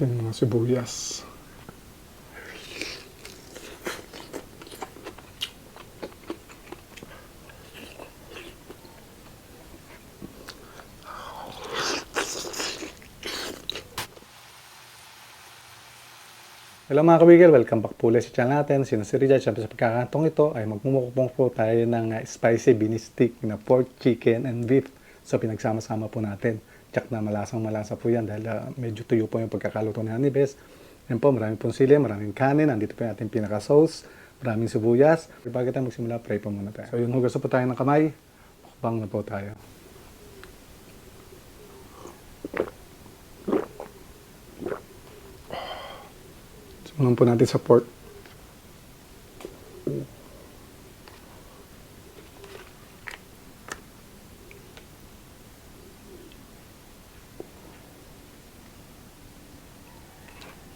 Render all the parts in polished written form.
Ito yung mga sibuyas. Hello mga kabigel, welcome back po ulit sa channel natin. Sino si Richard. Siyempre sa pagkakantong ito ay magmumukbang po tayo ng spicy bean stick na pork, chicken, and beef. So pinagsama-sama po natin. Tsak na malasang-malasa po yan dahil medyo tuyo po yung pagkakaluto ni Honey Best. Yan po, maraming pong sili, maraming kanin. Nandito po yung ating pinaka-sauce, maraming sibuyas. Bago tayo magsimula, pray po muna tayo. So yun, hugas po tayo ng kamay. Mukbang na po tayo. Simulan po natin sa pork.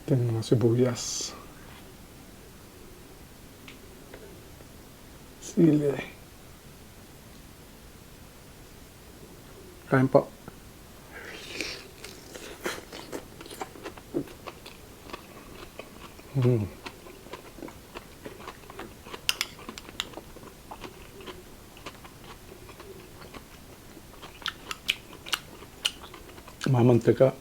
Ito yung mga sibuyas. Sili. Kain po. Mamantika.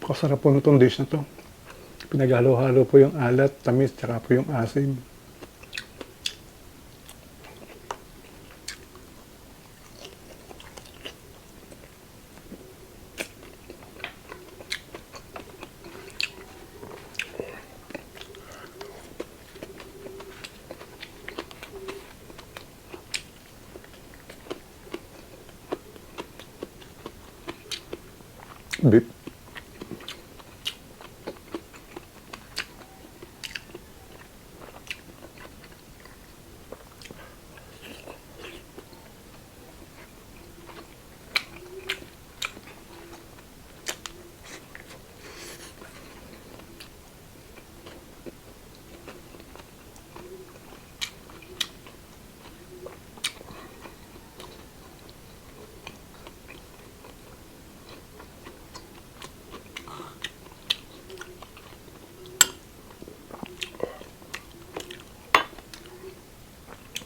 Napakasarap po nitong dish na to. Pinaghalo-halo po yung alat, tamis, tsaka po yung asim. Beef.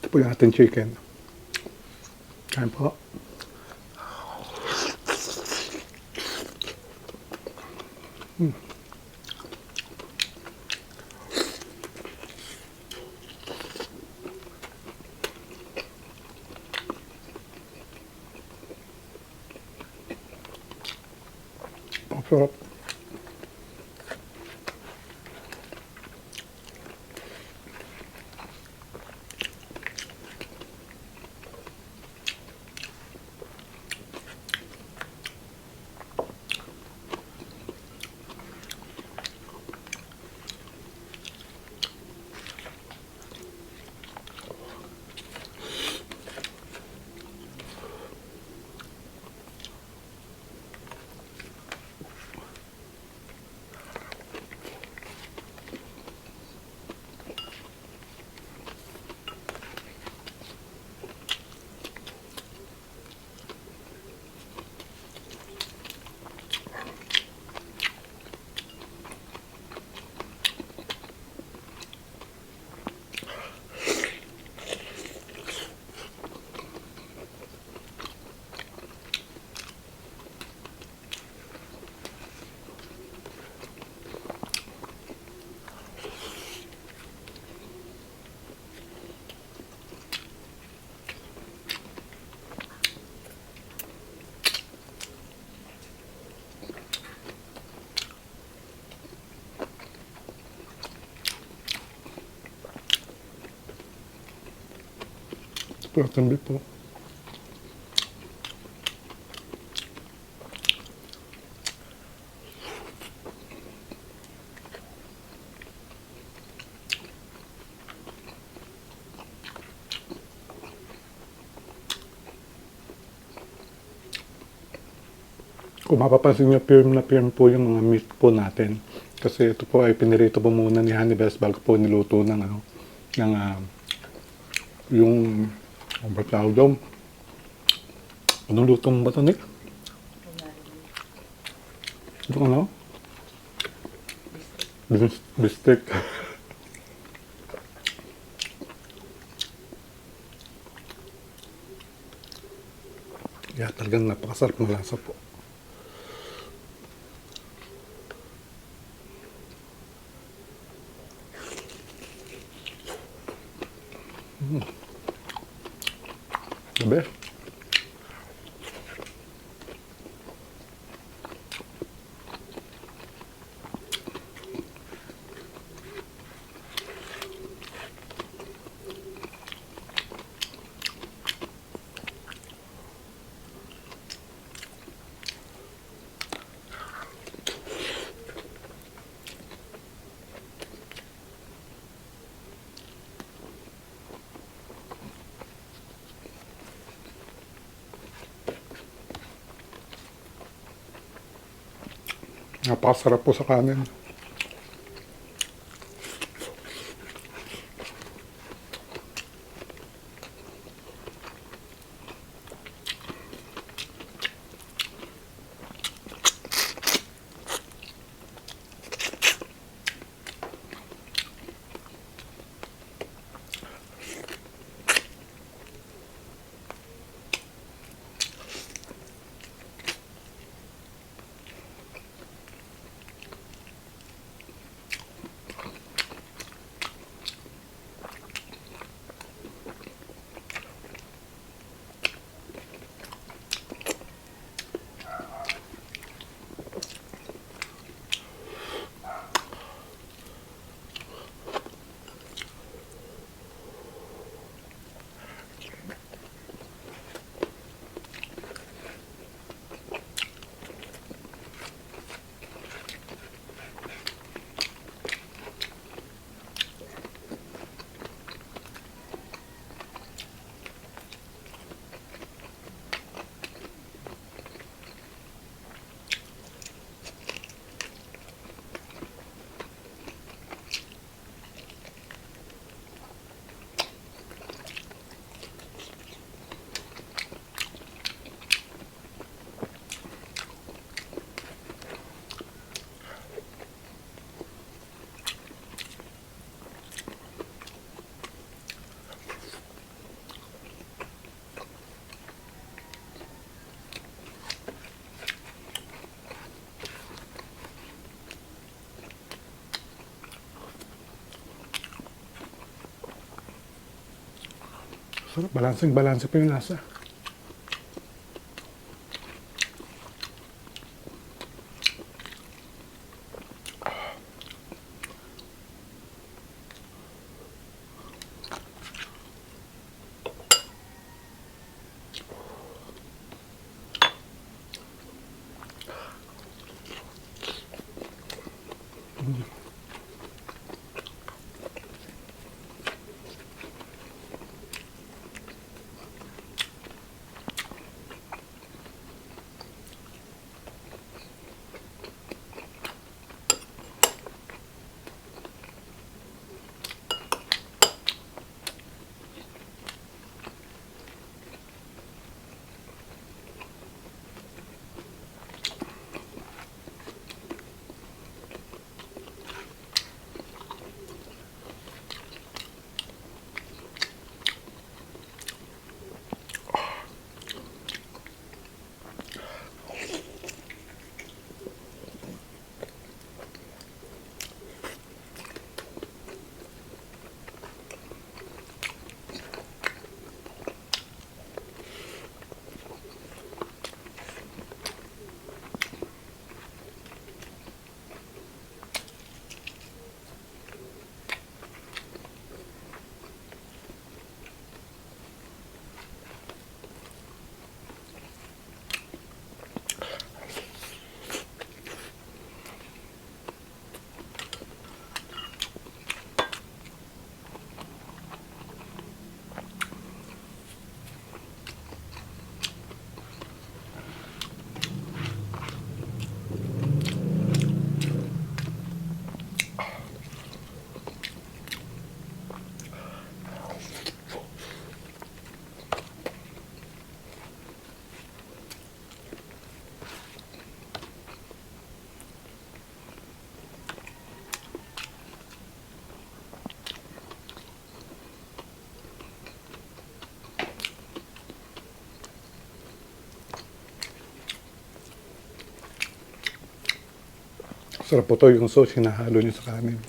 Ito po yung ating chicken. Kain po. Sarap. Protein beef po. Kung mapapansin niyo, firm na firm po yung mga meat po natin. Kasi ito po ay pinirito po muna ni Honeybest bago po niluto ng yung ano ba tawag doon? Anong luto mo ba ito, Nick? Ito ano? Bistek. Yeah, talagang napakasarap malasa po. The best. Napakasarap po sa kanin. Sarap, balanseng-balanse pa yung lasa. Sarap po to yung sauce, hinahalo nyo sa kanin.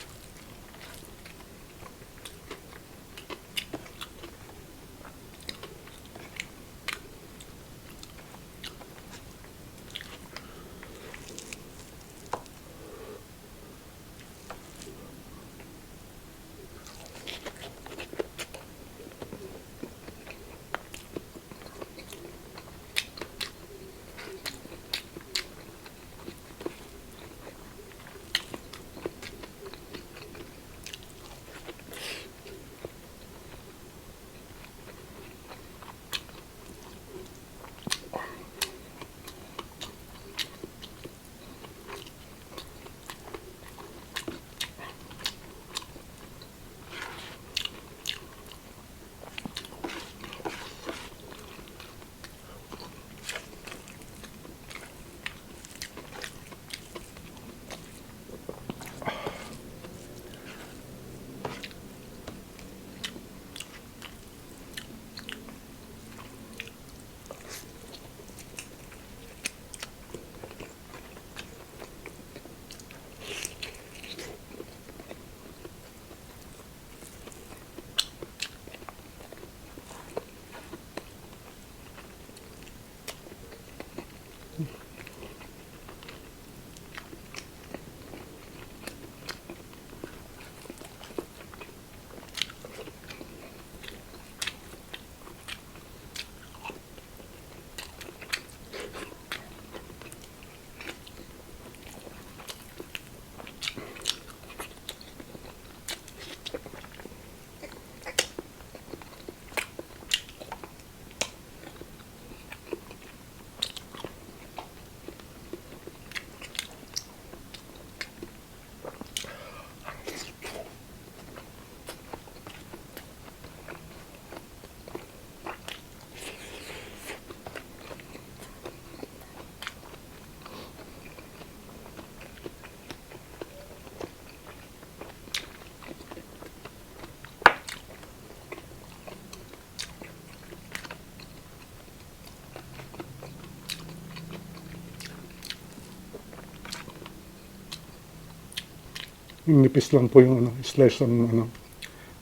Nipis lang po yung slice ng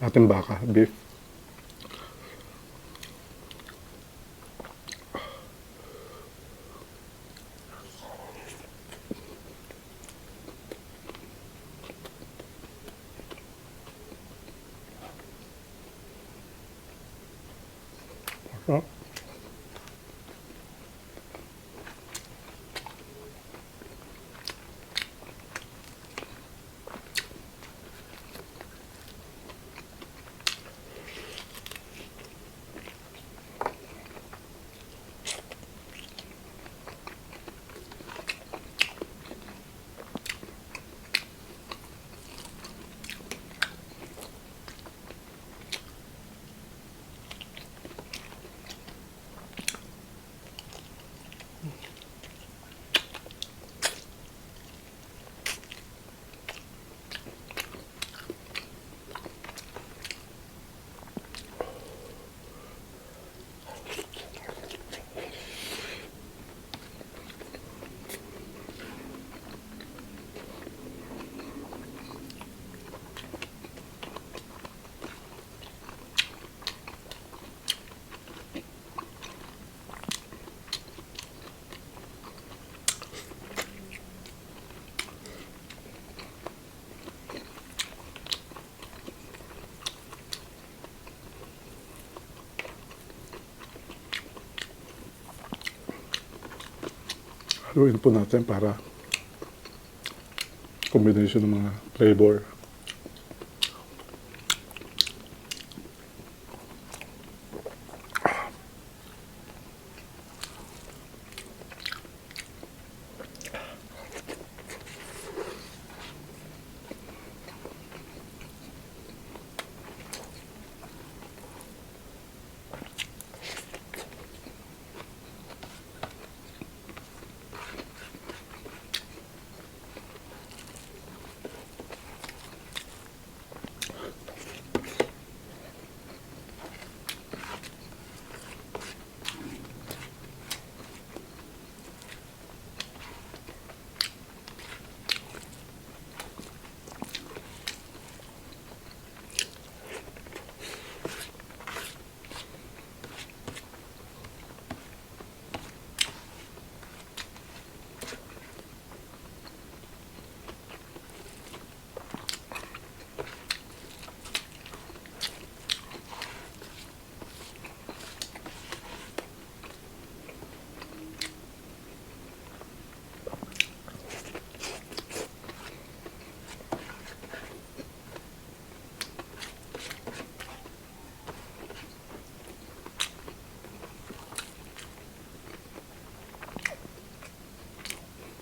ating baka, beef. Sarap. Haluin po natin para combination ng mga flavor.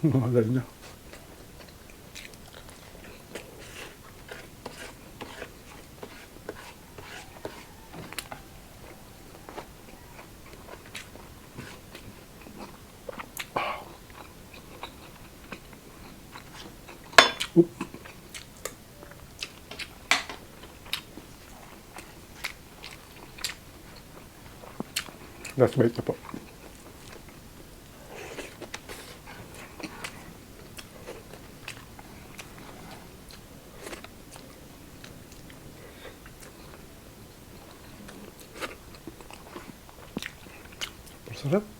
Mahal niya. Oop. Last bite na po. Sarap.